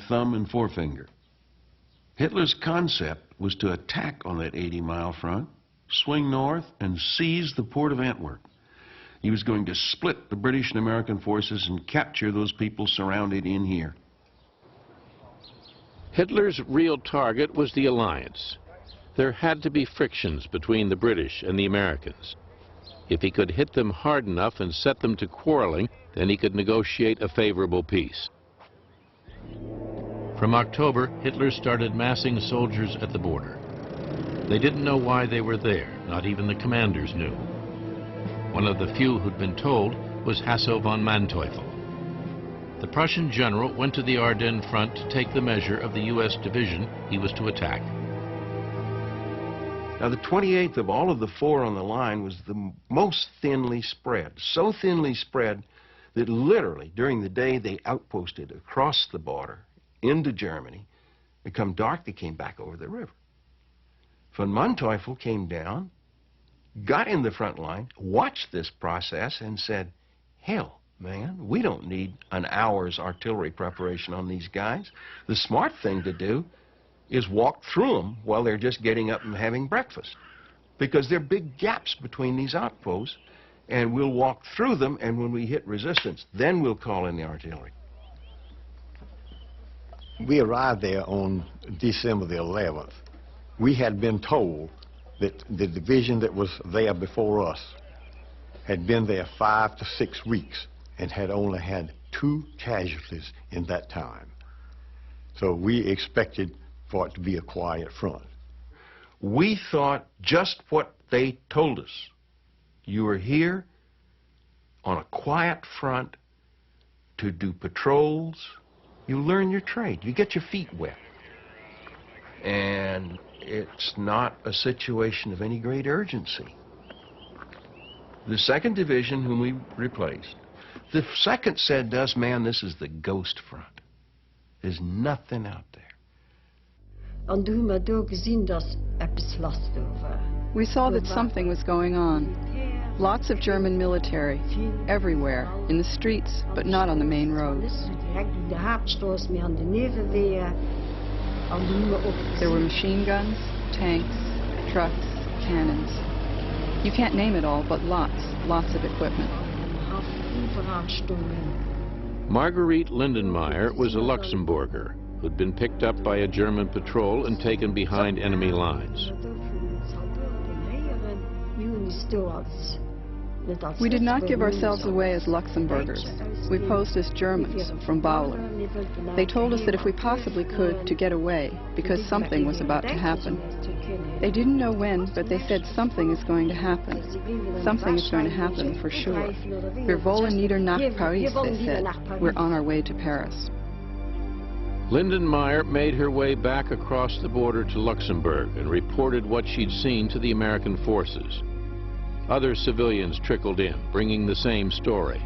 thumb and forefinger. Hitler's concept was to attack on that 80-mile front, swing north, and seize the port of Antwerp. He was going to split the British and American forces and capture those people surrounded in here. Hitler's real target was the alliance. There had to be frictions between the British and the Americans. If he could hit them hard enough and set them to quarreling, then he could negotiate a favorable peace. From October, Hitler started massing soldiers at the border. They didn't know why they were there, not even the commanders knew. One of the few who'd been told was Hasso von Manteuffel. The Prussian general went to the Ardennes front to take the measure of the U.S. division he was to attack. Now, the 28th of all of the four on the line was the most thinly spread, so thinly spread that literally during the day they outposted across the border into Germany. It come dark, they came back over the river. Von Manteuffel came down, got in the front line, watched this process, and said, hell, man, we don't need an hour's artillery preparation on these guys. The smart thing to do is walk through them while they're just getting up and having breakfast, because there are big gaps between these outposts, and we'll walk through them, and when we hit resistance, then we'll call in the artillery. We arrived there on December the 11th. We had been told that the division that was there before us had been there 5 to 6 weeks and had only had 2 casualties in that time. So we expected for it to be a quiet front. We thought just what they told us. You are here on a quiet front to do patrols. You learn your trade. You get your feet wet. And it's not a situation of any great urgency. The 2nd Division, whom we replaced, the 2nd said to us, man, this is the ghost front. There's nothing out there. We saw that something was going on. Lots of German military, everywhere, in the streets, but not on the main roads. There were machine guns, tanks, trucks, cannons. You can't name it all, but lots of equipment. Marguerite Lindenmeyer was a Luxembourger who'd been picked up by a German patrol and taken behind enemy lines. We did not give ourselves away as Luxembourgers. We posed as Germans from Bauer. They told us that if we possibly could, to get away, because something was about to happen. They didn't know when, but they said something is going to happen. Something is going to happen for sure. Wir wollen nieder nach Paris, they said. We're on our way to Paris. Lindenmeyer made her way back across the border to Luxembourg and reported what she'd seen to the American forces. Other civilians trickled in, bringing the same story.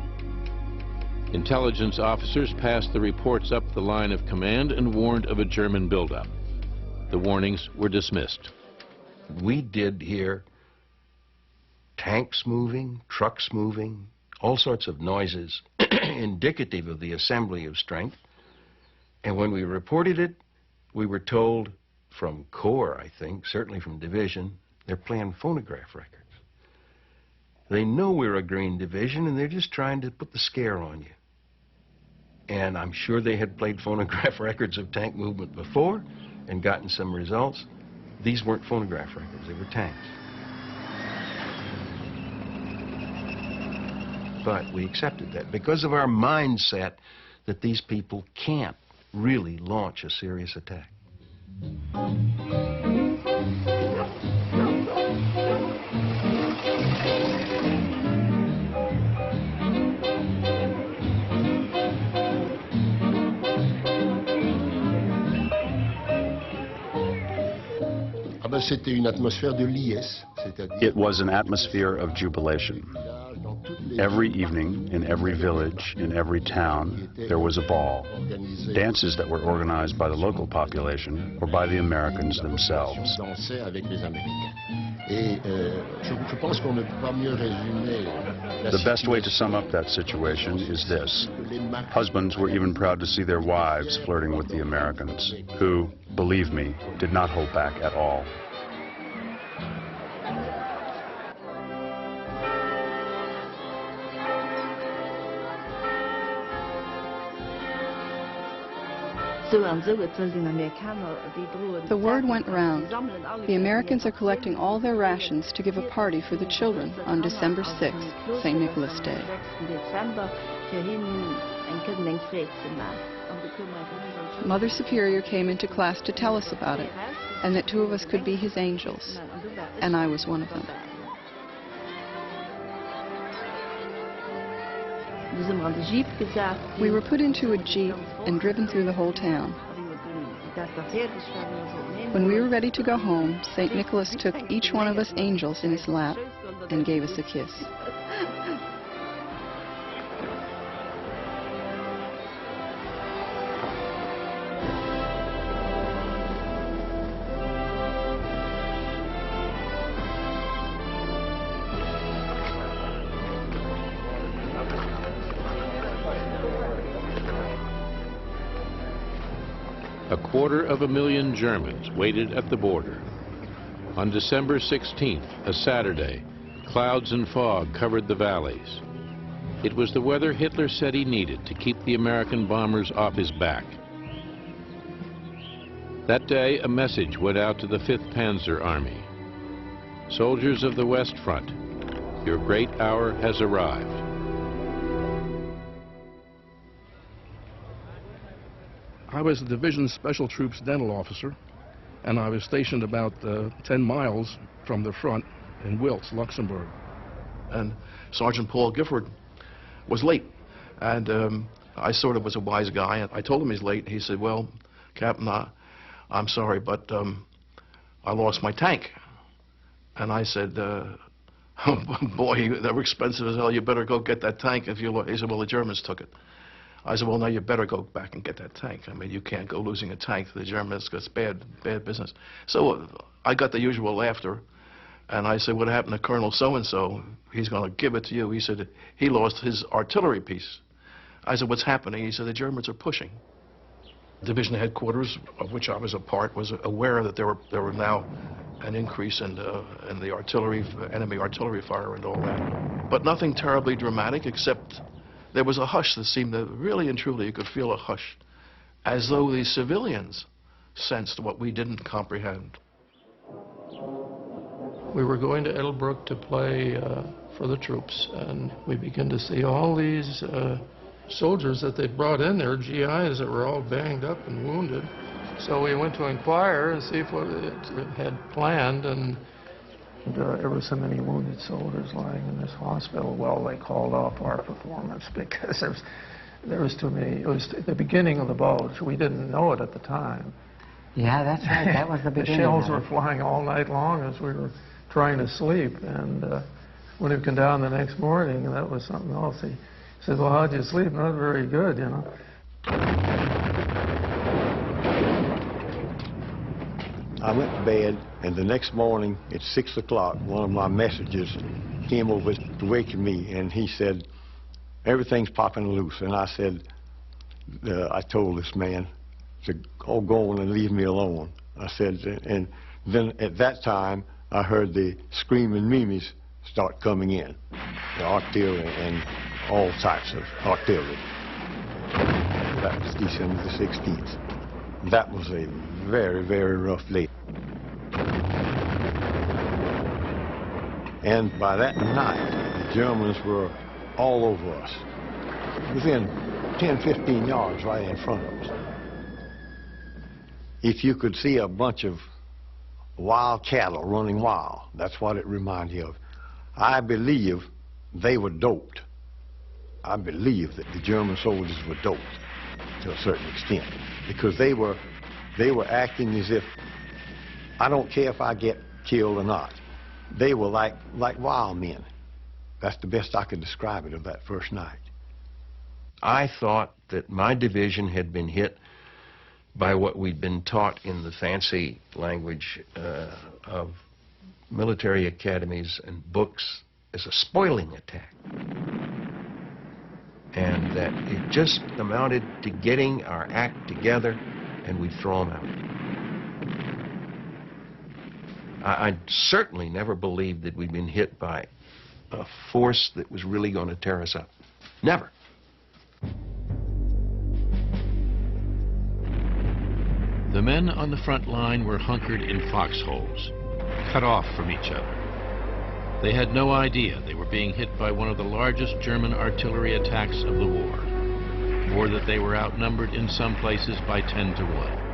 Intelligence officers passed the reports up the line of command and warned of a German buildup. The warnings were dismissed. We did hear tanks moving, trucks moving, all sorts of noises indicative of the assembly of strength. And when we reported it, we were told from Corps, I think, certainly from Division, they're playing phonograph records. They know we're a Green Division, and they're just trying to put the scare on you. And I'm sure they had played phonograph records of tank movement before and gotten some results. These weren't phonograph records, they were tanks. But we accepted that because of our mindset that these people can't really launch a serious attack. It was an atmosphere of jubilation. Every evening, in every village, in every town, there was a ball. Dances that were organized by the local population or by the Americans themselves. The best way to sum up that situation is this. Husbands were even proud to see their wives flirting with the Americans, who, believe me, did not hold back at all. The word went round. The Americans are collecting all their rations to give a party for the children on December 6th, St. Nicholas Day. Mother Superior came into class to tell us about it, and that 2 of us could be his angels, and I was one of them. We were put into a jeep and driven through the whole town. When we were ready to go home, St. Nicholas took each one of us angels in his lap and gave us a kiss. A 250,000 Germans waited at the border. On December 16th, a Saturday, clouds and fog covered the valleys. It was the weather Hitler said he needed to keep the American bombers off his back. That day, a message went out to the 5th Panzer Army. Soldiers of the West Front, your great hour has arrived. I was the Division Special Troops dental officer, and I was stationed about 10 miles from the front in Wiltz, Luxembourg. And Sergeant Paul Gifford was late, and I sort of was a wise guy, and I told him he's late. He said, well, Captain, I'm sorry, but I lost my tank. And I said, oh, boy, they were expensive as hell. You better go get that tank. He said, well, the Germans took it. I said, well, now you better go back and get that tank. I mean, you can't go losing a tank to the Germans. It's bad business. So I got the usual laughter, and I said, what happened to Colonel so-and-so? He's going to give it to you. He said, he lost his artillery piece. I said, what's happening? He said, the Germans are pushing. Division headquarters, of which I was a part, was aware that there were now an increase in the artillery, enemy artillery fire and all that. But nothing terribly dramatic, except there was a hush that seemed to, really and truly, you could feel a hush, as though the civilians sensed what we didn't comprehend. We were going to Edelbrook to play for the troops, and we began to see all these soldiers that they brought in there, GIs that were all banged up and wounded. So we went to inquire and see if what it had planned, and there were so many wounded soldiers lying in this hospital. Well, they called off our performance because there was too many. It was the beginning of the Bulge. We didn't know it at the time. Yeah, that's right. That was the beginning. The shells were flying all night long as we were trying to sleep. And when we came down the next morning, that was something else. He said, well, how'd you sleep? Not very good, you know. I went to bed, and the next morning at 6 o'clock, one of my messengers came over to wake me, and he said, everything's popping loose. And I said, I told this man to go on and leave me alone. I said, and then at that time, I heard the screaming mimes start coming in, the artillery and all types of artillery. That was December the 16th. That was a very, very rough day. And by that night, the Germans were all over us, within 10, 15 yards right in front of us. If you could see a bunch of wild cattle running wild, that's what it reminded you of. I believe they were doped. I believe that the German soldiers were doped to a certain extent, because they were acting as if, I don't care if I get killed or not. They were like wild men. That's the best I could describe it of that first night. I thought that my division had been hit by what we'd been taught in the fancy language of military academies and books as a spoiling attack. And that it just amounted to getting our act together and we'd throw them out. I certainly never believed that we'd been hit by a force that was really going to tear us up. Never. The men on the front line were hunkered in foxholes, cut off from each other. They had no idea they were being hit by one of the largest German artillery attacks of the war, or that they were outnumbered in some places by 10 to 1.